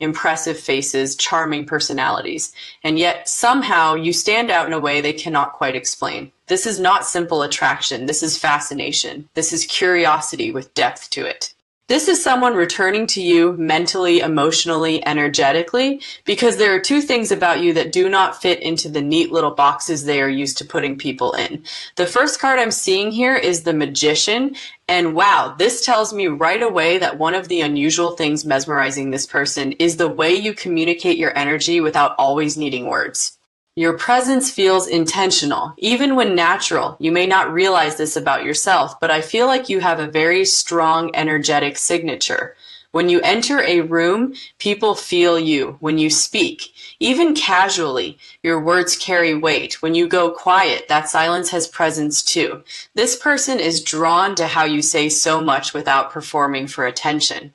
impressive faces, charming personalities, and yet somehow you stand out in a way they cannot quite explain. This is not simple attraction. This is fascination. This is curiosity with depth to it. This is someone returning to you mentally, emotionally, energetically, because there are two things about you that do not fit into the neat little boxes they are used to putting people in. The first card I'm seeing here is the Magician, and wow, this tells me right away that one of the unusual things mesmerizing this person is the way you communicate your energy without always needing words. Your presence feels intentional, even when natural. You may not realize this about yourself, but I feel like you have a very strong, energetic signature. When you enter a room, people feel you. When you speak, even casually, your words carry weight. When you go quiet, that silence has presence too. This person is drawn to how you say so much without performing for attention,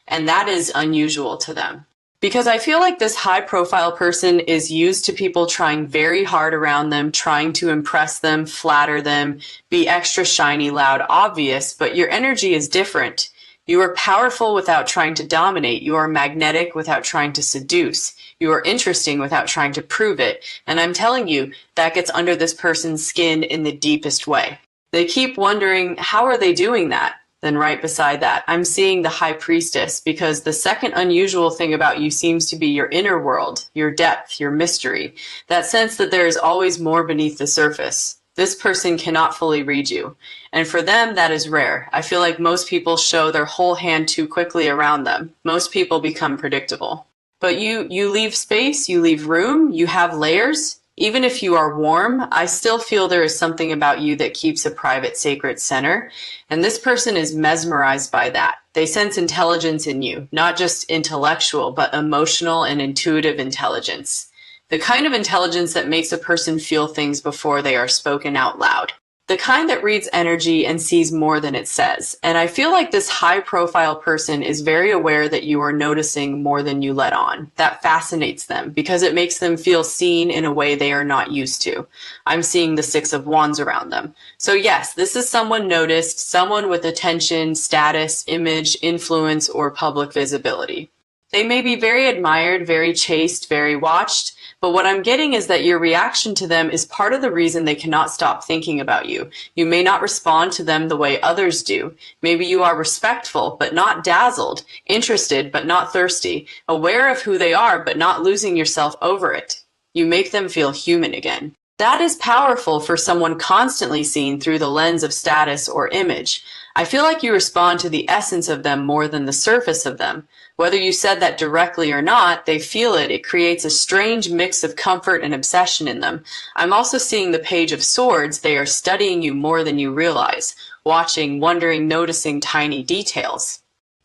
and that is unusual to them. Because I feel like this high-profile person is used to people trying very hard around them, trying to impress them, flatter them, be extra shiny, loud, obvious, but your energy is different. You are powerful without trying to dominate. You are magnetic without trying to seduce. You are interesting without trying to prove it. And I'm telling you, that gets under this person's skin in the deepest way. They keep wondering, how are they doing that? Then right beside that, I'm seeing the High Priestess, because the second unusual thing about you seems to be your inner world, your depth, your mystery, that sense that there is always more beneath the surface. This person cannot fully read you, and for them that is rare. I feel like most people show their whole hand too quickly around them. Most people become predictable. But you leave space, you leave room, you have layers. Even if you are warm, I still feel there is something about you that keeps a private, sacred center. And this person is mesmerized by that. They sense intelligence in you, not just intellectual, but emotional and intuitive intelligence. The kind of intelligence that makes a person feel things before they are spoken out loud. The kind that reads energy and sees more than it says. And I feel like this high-profile person is very aware that you are noticing more than you let on. That fascinates them because it makes them feel seen in a way they are not used to. I'm seeing the Six of Wands around them. So yes, this is someone noticed, someone with attention, status, image, influence, or public visibility. They may be very admired, very chased, very watched, but what I'm getting is that your reaction to them is part of the reason they cannot stop thinking about you. You may not respond to them the way others do. Maybe you are respectful, but not dazzled, interested, but not thirsty, aware of who they are, but not losing yourself over it. You make them feel human again. That is powerful for someone constantly seen through the lens of status or image. I feel like you respond to the essence of them more than the surface of them. Whether you said that directly or not, they feel it. It creates a strange mix of comfort and obsession in them. I'm also seeing the Page of Swords. They are studying you more than you realize, watching, wondering, noticing tiny details.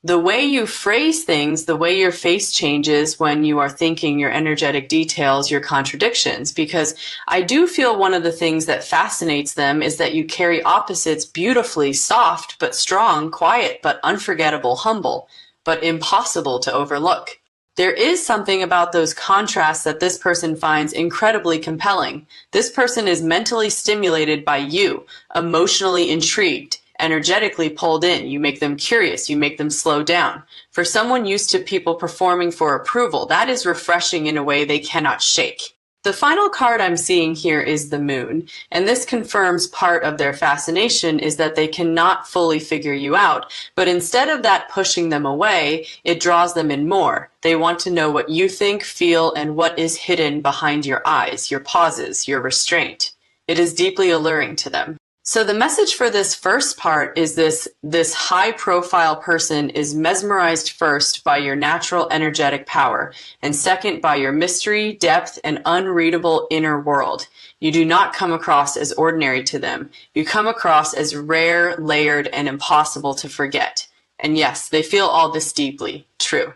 The way you phrase things, the way your face changes when you are thinking, your energetic details, your contradictions, because I do feel one of the things that fascinates them is that you carry opposites beautifully, soft but strong, quiet but unforgettable, humble but impossible to overlook. There is something about those contrasts that this person finds incredibly compelling. This person is mentally stimulated by you, emotionally intrigued, energetically pulled in. You make them curious. You make them slow down. For someone used to people performing for approval, that is refreshing in a way they cannot shake. The final card I'm seeing here is the Moon, and this confirms part of their fascination is that they cannot fully figure you out, but instead of that pushing them away, it draws them in more. They want to know what you think, feel, and what is hidden behind your eyes, your pauses, your restraint. It is deeply alluring to them. So the message for this first part is this high-profile person is mesmerized first by your natural energetic power, and second by your mystery, depth, and unreadable inner world. You do not come across as ordinary to them. You come across as rare, layered, and impossible to forget. And yes, they feel all this deeply. True.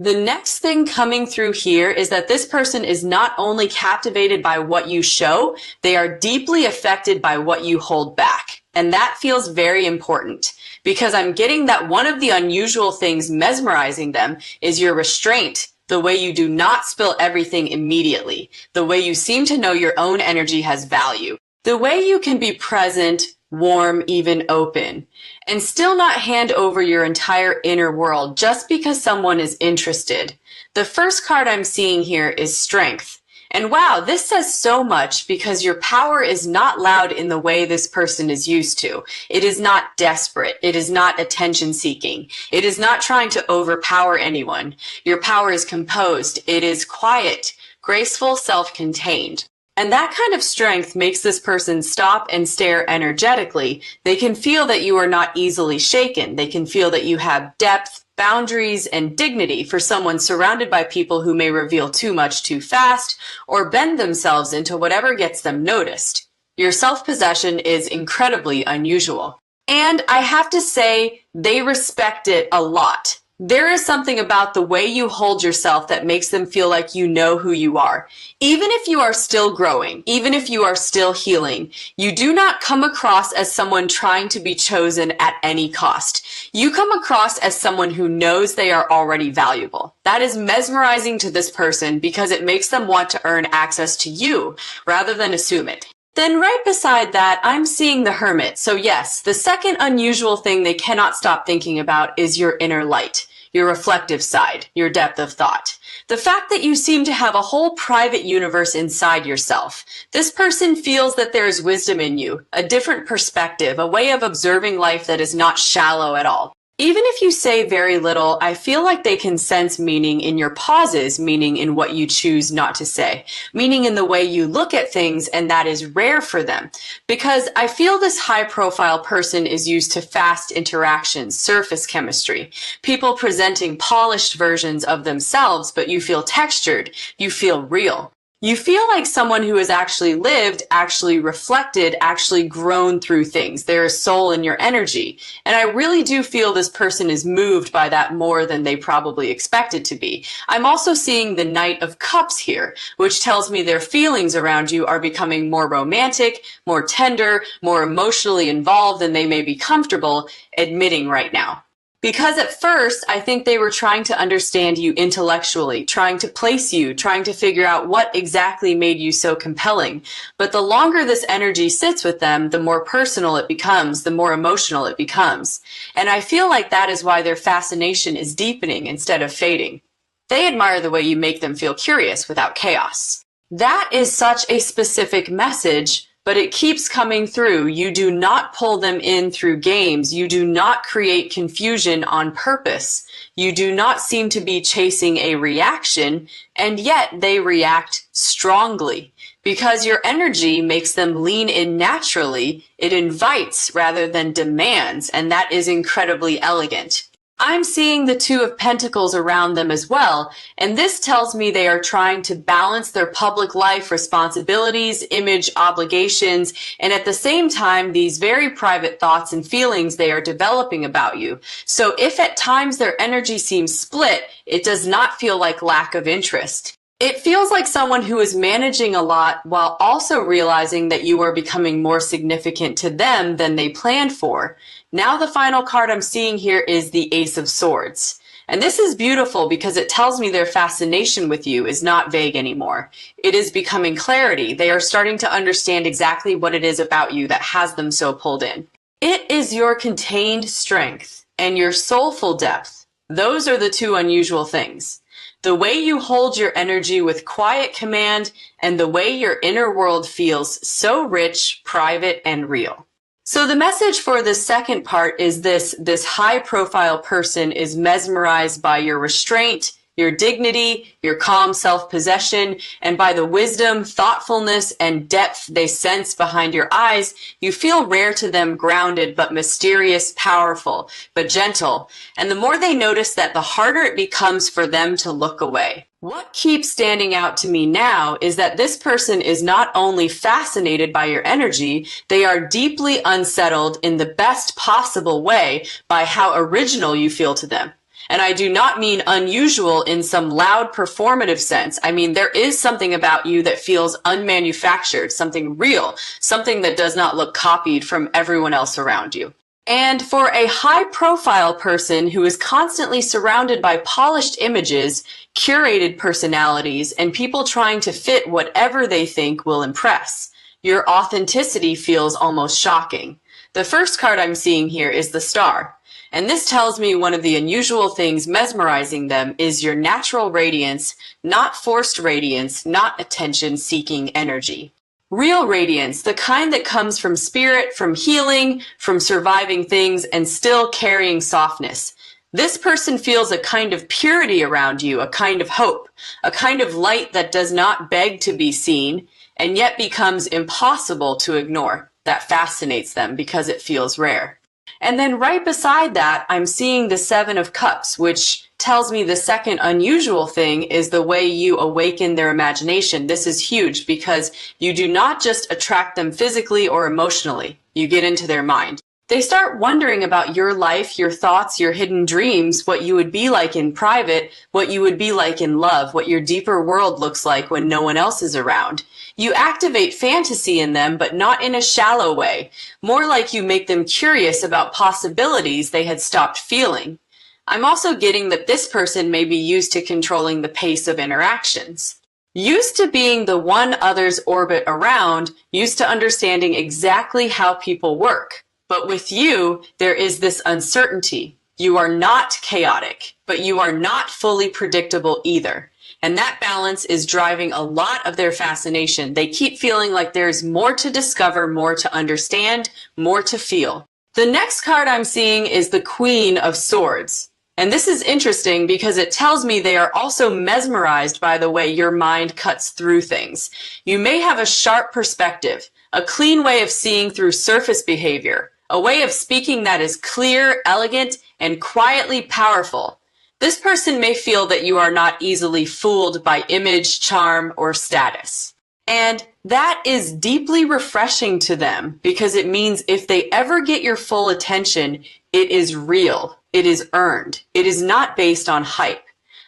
The next thing coming through here is that this person is not only captivated by what you show, they are deeply affected by what you hold back. And that feels very important because I'm getting that one of the unusual things mesmerizing them is your restraint, the way you do not spill everything immediately, the way you seem to know your own energy has value, the way you can be present, warm, even open, and still not hand over your entire inner world just because someone is interested. The first card I'm seeing here is Strength. And wow, this says so much because your power is not loud in the way this person is used to. It is not desperate. It is not attention seeking. It is not trying to overpower anyone. Your power is composed. It is quiet, graceful, self-contained. And that kind of strength makes this person stop and stare energetically. They can feel that you are not easily shaken. They can feel that you have depth, boundaries, and dignity for someone surrounded by people who may reveal too much too fast or bend themselves into whatever gets them noticed. Your self-possession is incredibly unusual. And I have to say, they respect it a lot. There is something about the way you hold yourself that makes them feel like you know who you are. Even if you are still growing, even if you are still healing, you do not come across as someone trying to be chosen at any cost. You come across as someone who knows they are already valuable. That is mesmerizing to this person because it makes them want to earn access to you rather than assume it. Then right beside that, I'm seeing the Hermit. So yes, the second unusual thing they cannot stop thinking about is your inner light, your reflective side, your depth of thought. The fact that you seem to have a whole private universe inside yourself. This person feels that there is wisdom in you, a different perspective, a way of observing life that is not shallow at all. Even if you say very little, I feel like they can sense meaning in your pauses, meaning in what you choose not to say, meaning in the way you look at things, and that is rare for them. Because I feel this high-profile person is used to fast interactions, surface chemistry, people presenting polished versions of themselves, but you feel textured, you feel real. You feel like someone who has actually lived, actually reflected, actually grown through things. There is soul in your energy. And I really do feel this person is moved by that more than they probably expected to be. I'm also seeing the Knight of Cups here, which tells me their feelings around you are becoming more romantic, more tender, more emotionally involved than they may be comfortable admitting right now. Because at first, I think they were trying to understand you intellectually, trying to place you, trying to figure out what exactly made you so compelling. But the longer this energy sits with them, the more personal it becomes, the more emotional it becomes. And I feel like that is why their fascination is deepening instead of fading. They admire the way you make them feel curious without chaos. That is such a specific message, but it keeps coming through. You do not pull them in through games. You do not create confusion on purpose. You do not seem to be chasing a reaction, and yet they react strongly. Because your energy makes them lean in naturally, it invites rather than demands, and that is incredibly elegant. I'm seeing the Two of Pentacles around them as well, and this tells me they are trying to balance their public life responsibilities, image obligations, and at the same time, these very private thoughts and feelings they are developing about you. So if at times their energy seems split, it does not feel like lack of interest. It feels like someone who is managing a lot while also realizing that you are becoming more significant to them than they planned for. Now the final card I'm seeing here is the Ace of Swords. And this is beautiful because it tells me their fascination with you is not vague anymore. It is becoming clarity. They are starting to understand exactly what it is about you that has them so pulled in. It is your contained strength and your soulful depth. Those are the two unusual things. The way you hold your energy with quiet command and the way your inner world feels so rich, private, and real. So the message for the second part is this high-profile person is mesmerized by your restraint, your dignity, your calm self-possession, and by the wisdom, thoughtfulness, and depth they sense behind your eyes. You feel rare to them, grounded, but mysterious, powerful, but gentle. And the more they notice that, the harder it becomes for them to look away. What keeps standing out to me now is that this person is not only fascinated by your energy, they are deeply unsettled in the best possible way by how original you feel to them. And I do not mean unusual in some loud performative sense. I mean, there is something about you that feels unmanufactured, something real, something that does not look copied from everyone else around you. And for a high-profile person who is constantly surrounded by polished images, curated personalities, and people trying to fit whatever they think will impress, your authenticity feels almost shocking. The first card I'm seeing here is the Star. And this tells me one of the unusual things mesmerizing them is your natural radiance, not forced radiance, not attention-seeking energy. Real radiance, the kind that comes from spirit, from healing, from surviving things, and still carrying softness. This person feels a kind of purity around you, a kind of hope, a kind of light that does not beg to be seen, and yet becomes impossible to ignore. That fascinates them because it feels rare. And then right beside that, I'm seeing the Seven of Cups, which tells me the second unusual thing is the way you awaken their imagination. This is huge because you do not just attract them physically or emotionally. You get into their mind. They start wondering about your life, your thoughts, your hidden dreams, what you would be like in private, what you would be like in love, what your deeper world looks like when no one else is around. You activate fantasy in them, but not in a shallow way. More like you make them curious about possibilities they had stopped feeling. I'm also getting that this person may be used to controlling the pace of interactions. Used to being the one others orbit around, used to understanding exactly how people work. But with you, there is this uncertainty. You are not chaotic, but you are not fully predictable either. And that balance is driving a lot of their fascination. They keep feeling like there's more to discover, more to understand, more to feel. The next card I'm seeing is the Queen of Swords. And this is interesting because it tells me they are also mesmerized by the way your mind cuts through things. You may have a sharp perspective, a clean way of seeing through surface behavior, a way of speaking that is clear, elegant, and quietly powerful. This person may feel that you are not easily fooled by image, charm, or status. And that is deeply refreshing to them because it means if they ever get your full attention, it is real, it is earned, it is not based on hype.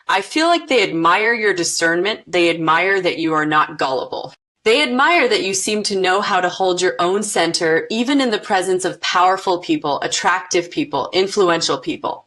I feel like they admire your discernment, they admire that you are not gullible. They admire that you seem to know how to hold your own center, even in the presence of powerful people, attractive people, influential people.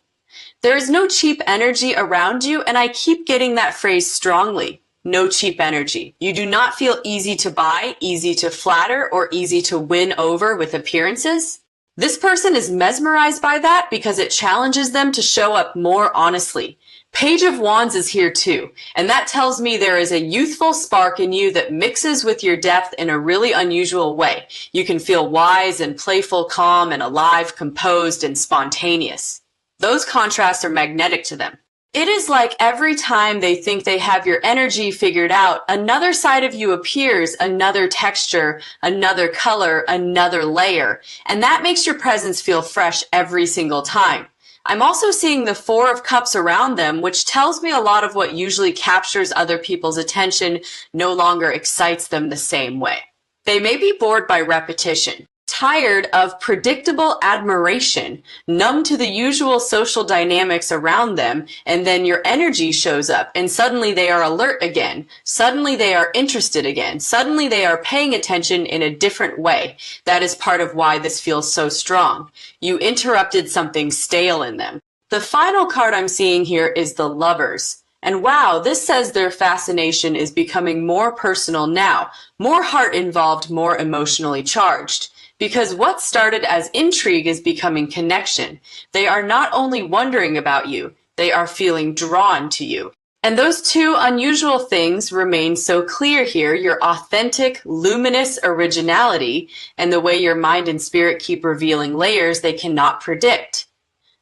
There is no cheap energy around you, and I keep getting that phrase strongly. No cheap energy. You do not feel easy to buy, easy to flatter, or easy to win over with appearances. This person is mesmerized by that because it challenges them to show up more honestly. Page of Wands is here too, and that tells me there is a youthful spark in you that mixes with your depth in a really unusual way. You can feel wise and playful, calm and alive, composed and spontaneous. Those contrasts are magnetic to them. It is like every time they think they have your energy figured out, another side of you appears, another texture, another color, another layer, and that makes your presence feel fresh every single time. I'm also seeing the Four of Cups around them, which tells me a lot of what usually captures other people's attention no longer excites them the same way. They may be bored by repetition, tired of predictable admiration, numb to the usual social dynamics around them, and then your energy shows up and suddenly they are alert again. Suddenly they are interested again. Suddenly they are paying attention in a different way. That is part of why this feels so strong. You interrupted something stale in them. The final card I'm seeing here is the Lovers. And wow, this says their fascination is becoming more personal now, more heart involved, more emotionally charged. Because what started as intrigue is becoming connection. They are not only wondering about you, they are feeling drawn to you. And those two unusual things remain so clear here, your authentic, luminous originality and the way your mind and spirit keep revealing layers they cannot predict.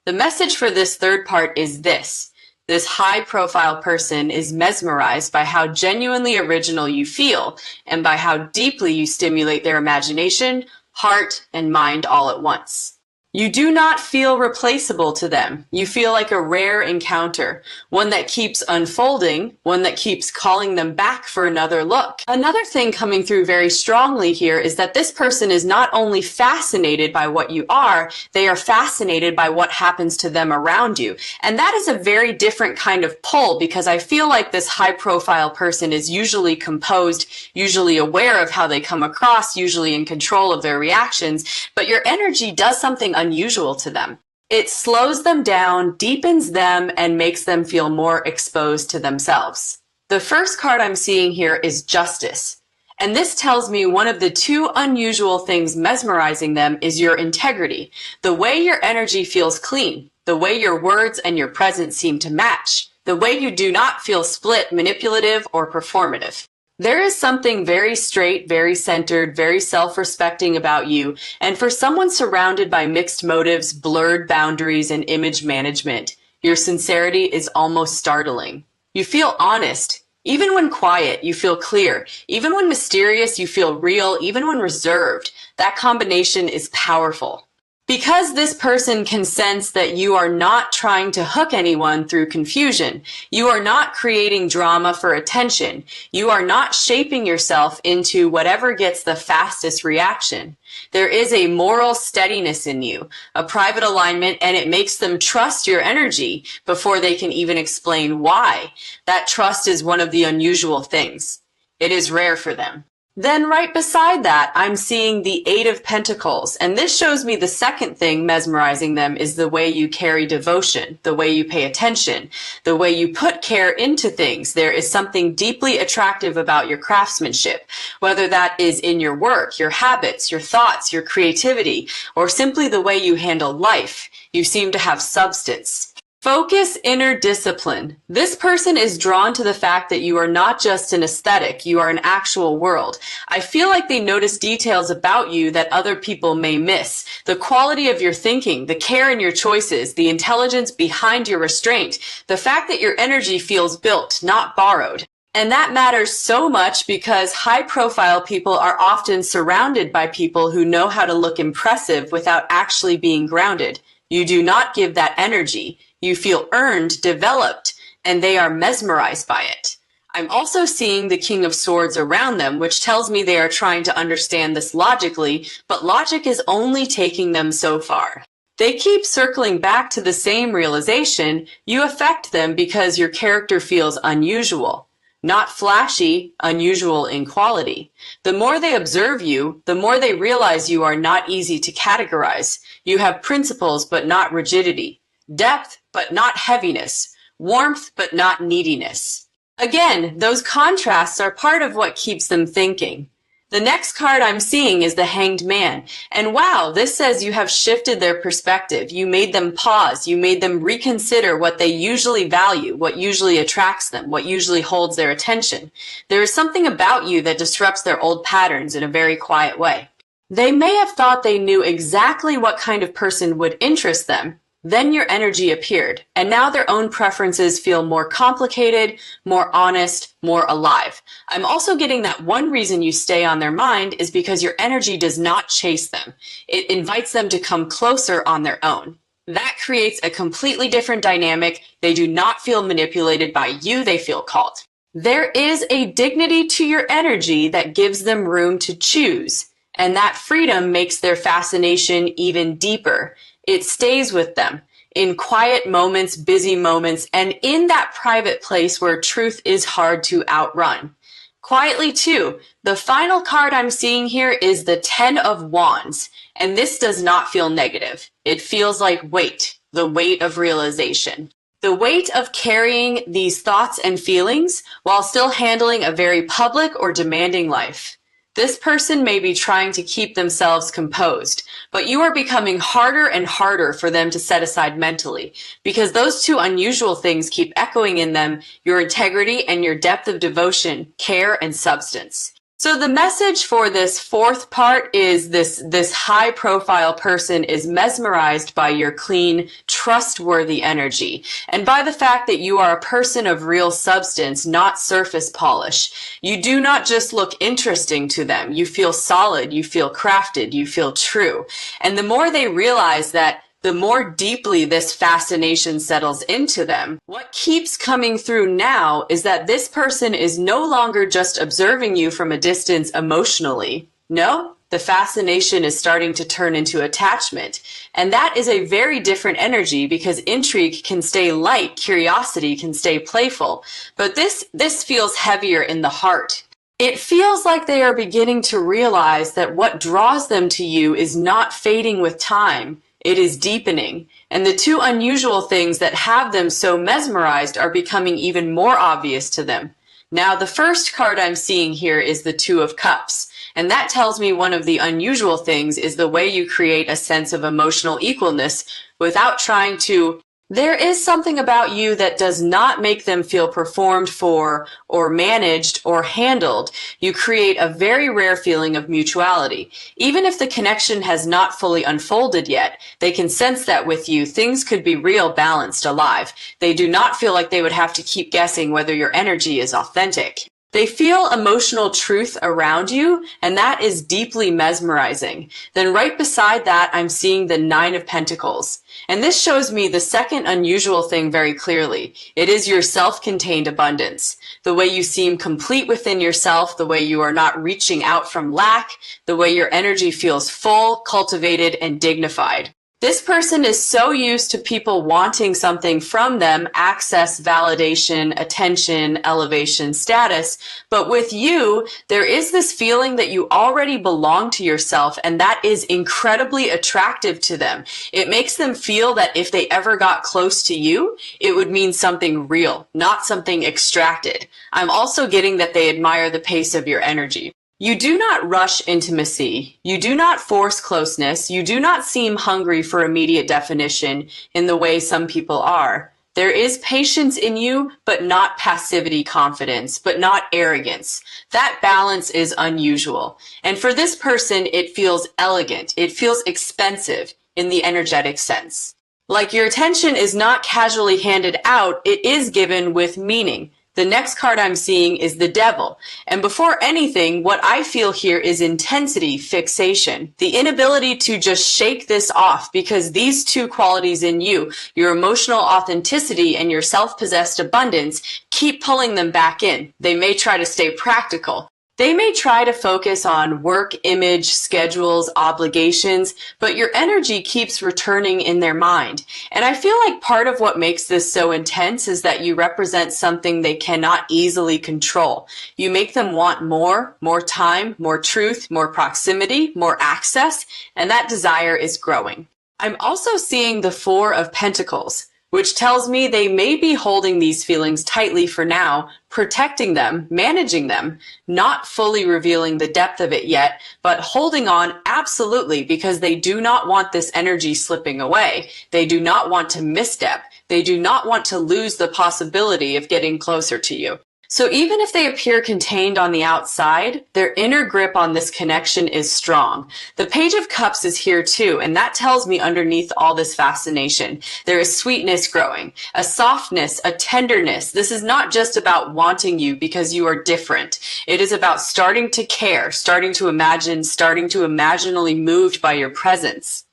The message for this third part is this. This high-profile person is mesmerized by how genuinely original you feel and by how deeply you stimulate their imagination, heart, and mind all at once. You do not feel replaceable to them. You feel like a rare encounter, one that keeps unfolding, one that keeps calling them back for another look. Another thing coming through very strongly here is that this person is not only fascinated by what you are, they are fascinated by what happens to them around you. And that is a very different kind of pull because I feel like this high-profile person is usually composed, usually aware of how they come across, usually in control of their reactions, but your energy does something unusual to them. It slows them down, deepens them, and makes them feel more exposed to themselves. The first card I'm seeing here is Justice. And this tells me one of the two unusual things mesmerizing them is your integrity, the way your energy feels clean, the way your words and your presence seem to match, the way you do not feel split, manipulative, or performative. There is something very straight, very centered, very self-respecting about you, and for someone surrounded by mixed motives, blurred boundaries, and image management, your sincerity is almost startling. You feel honest. Even when quiet, you feel clear. Even when mysterious, you feel real. Even when reserved, that combination is powerful. Because this person can sense that you are not trying to hook anyone through confusion, you are not creating drama for attention, you are not shaping yourself into whatever gets the fastest reaction. There is a moral steadiness in you, a private alignment, and it makes them trust your energy before they can even explain why. That trust is one of the unusual things. It is rare for them. Then right beside that, I'm seeing the Eight of Pentacles, and this shows me the second thing mesmerizing them is the way you carry devotion, the way you pay attention, the way you put care into things. There is something deeply attractive about your craftsmanship, whether that is in your work, your habits, your thoughts, your creativity, or simply the way you handle life. You seem to have substance. Focus, inner discipline. This person is drawn to the fact that you are not just an aesthetic, you are an actual world. I feel like they notice details about you that other people may miss. The quality of your thinking, the care in your choices, the intelligence behind your restraint, the fact that your energy feels built, not borrowed. And that matters so much because high-profile people are often surrounded by people who know how to look impressive without actually being grounded. You do not give that energy. You feel earned, developed, and they are mesmerized by it. I'm also seeing the King of Swords around them, which tells me they are trying to understand this logically, but logic is only taking them so far. They keep circling back to the same realization. You affect them because your character feels unusual. Not flashy, unusual in quality. The more they observe you, the more they realize you are not easy to categorize. You have principles but not rigidity. Depth, but not heaviness. Warmth, but not neediness. Again, those contrasts are part of what keeps them thinking. The next card I'm seeing is the Hanged Man. And wow, this says you have shifted their perspective. You made them pause. You made them reconsider what they usually value, what usually attracts them, what usually holds their attention. There is something about you that disrupts their old patterns in a very quiet way. They may have thought they knew exactly what kind of person would interest them. Then your energy appeared, and now their own preferences feel more complicated, more honest, more alive. I'm also getting that one reason you stay on their mind is because your energy does not chase them. It invites them to come closer on their own. That creates a completely different dynamic. They do not feel manipulated by you, they feel called. There is a dignity to your energy that gives them room to choose, and that freedom makes their fascination even deeper. It stays with them in quiet moments, busy moments, and in that private place where truth is hard to outrun. Quietly too, the final card I'm seeing here is the Ten of Wands, and this does not feel negative. It feels like weight, the weight of realization. The weight of carrying these thoughts and feelings while still handling a very public or demanding life. This person may be trying to keep themselves composed, but you are becoming harder and harder for them to set aside mentally, because those two unusual things keep echoing in them, your integrity and your depth of devotion, care, and substance. So the message for this fourth part is this high-profile person is mesmerized by your clean, trustworthy energy, and by the fact that you are a person of real substance, not surface polish. You do not just look interesting to them. You feel solid, you feel crafted, you feel true. And the more they realize that, the more deeply this fascination settles into them. What keeps coming through now is that this person is no longer just observing you from a distance emotionally. No, the fascination is starting to turn into attachment. And that is a very different energy because intrigue can stay light, curiosity can stay playful. But this feels heavier in the heart. It feels like they are beginning to realize that what draws them to you is not fading with time. It is deepening, and the two unusual things that have them so mesmerized are becoming even more obvious to them. Now, the first card I'm seeing here is the Two of Cups. And that tells me one of the unusual things is the way you create a sense of emotional equalness without trying to. There is something about you that does not make them feel performed for or managed or handled. You create a very rare feeling of mutuality. Even if the connection has not fully unfolded yet, they can sense that with you, things could be real, balanced, alive. They do not feel like they would have to keep guessing whether your energy is authentic. They feel emotional truth around you, and that is deeply mesmerizing. Then right beside that, I'm seeing the Nine of Pentacles. And this shows me the second unusual thing very clearly. It is your self-contained abundance. The way you seem complete within yourself, the way you are not reaching out from lack, the way your energy feels full, cultivated, and dignified. This person is so used to people wanting something from them, access, validation, attention, elevation, status. But with you, there is this feeling that you already belong to yourself, and that is incredibly attractive to them. It makes them feel that if they ever got close to you, it would mean something real, not something extracted. I'm also getting that they admire the pace of your energy. You do not rush intimacy. You do not force closeness. You do not seem hungry for immediate definition in the way some people are. There is patience in you, but not passivity, confidence, but not arrogance. That balance is unusual. And for this person, it feels elegant. It feels expensive in the energetic sense. Like your attention is not casually handed out, it is given with meaning. The next card I'm seeing is the Devil. And before anything, what I feel here is intensity, fixation, the inability to just shake this off, because these two qualities in you, your emotional authenticity and your self-possessed abundance, keep pulling them back in. They may try to stay practical. They may try to focus on work, image, schedules, obligations, but your energy keeps returning in their mind. And I feel like part of what makes this so intense is that you represent something they cannot easily control. You make them want more time, more truth, more proximity, more access, and that desire is growing. I'm also seeing the Four of Pentacles, which tells me they may be holding these feelings tightly for now, protecting them, managing them, not fully revealing the depth of it yet, but holding on absolutely because they do not want this energy slipping away. They do not want to misstep. They do not want to lose the possibility of getting closer to you. So even if they appear contained on the outside, their inner grip on this connection is strong. The Page of Cups is here too, and that tells me underneath all this fascination, there is sweetness growing, a softness, a tenderness. This is not just about wanting you because you are different. It is about starting to care, starting to imagine, starting to imaginally moved by your presence.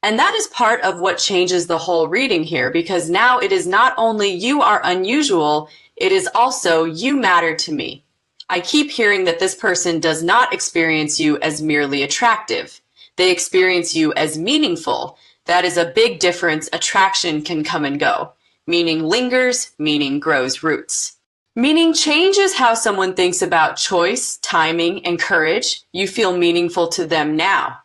And that is part of what changes the whole reading here, because now it is not only you are unusual, it is also you matter to me. I keep hearing that this person does not experience you as merely attractive. They experience you as meaningful. That is a big difference. Attraction can come and go. Meaning lingers, meaning grows roots. Meaning changes how someone thinks about choice, timing, and courage. You feel meaningful to them now.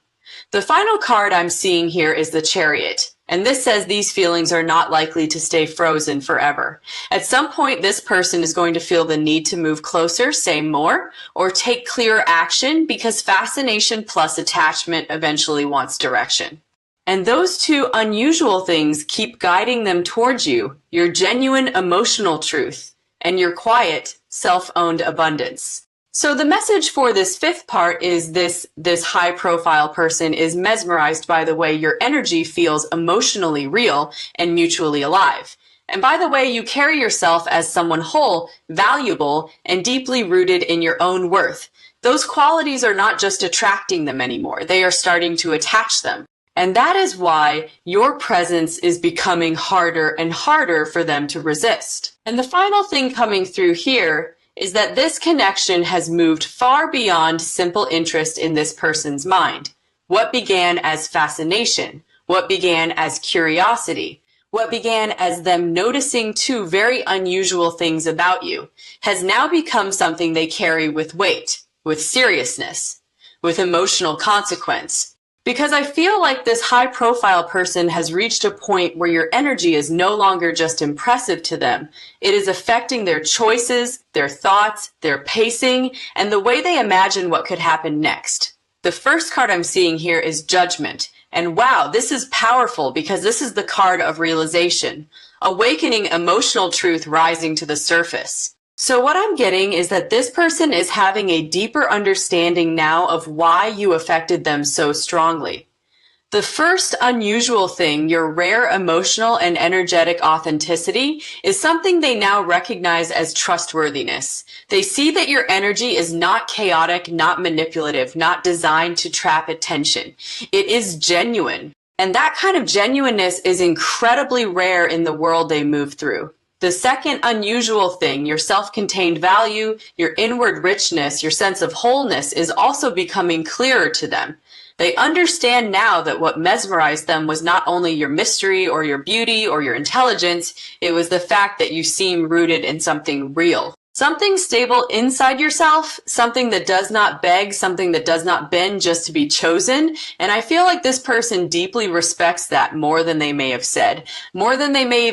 The final card I'm seeing here is the Chariot. And this says these feelings are not likely to stay frozen forever. At some point, this person is going to feel the need to move closer, say more, or take clearer action because fascination plus attachment eventually wants direction. And those two unusual things keep guiding them towards you, your genuine emotional truth and your quiet, self-owned abundance. So the message for this fifth part is this high-profile person is mesmerized by the way your energy feels emotionally real and mutually alive. And by the way you carry yourself as someone whole, valuable, and deeply rooted in your own worth. Those qualities are not just attracting them anymore. They are starting to attach them. And that is why your presence is becoming harder and harder for them to resist. And the final thing coming through here is that this connection has moved far beyond simple interest in this person's mind. What began as fascination, what began as curiosity, what began as them noticing two very unusual things about you, has now become something they carry with weight, with seriousness, with emotional consequence, Because I feel like this high profile person has reached a point where your energy is no longer just impressive to them. It is affecting their choices, their thoughts, their pacing, and the way they imagine what could happen next. The first card I'm seeing here is Judgment. And wow, this is powerful because this is the card of realization, awakening emotional truth rising to the surface. So what I'm getting is that this person is having a deeper understanding now of why you affected them so strongly. The first unusual thing, your rare emotional and energetic authenticity, is something they now recognize as trustworthiness. They see that your energy is not chaotic, not manipulative, not designed to trap attention. It is genuine. And that kind of genuineness is incredibly rare in the world they move through. The second unusual thing, your self-contained value, your inward richness, your sense of wholeness is also becoming clearer to them. They understand now that what mesmerized them was not only your mystery or your beauty or your intelligence, it was the fact that you seem rooted in something real. Something stable inside yourself, something that does not beg, something that does not bend just to be chosen. And I feel like this person deeply respects that more than they may have said, more than they may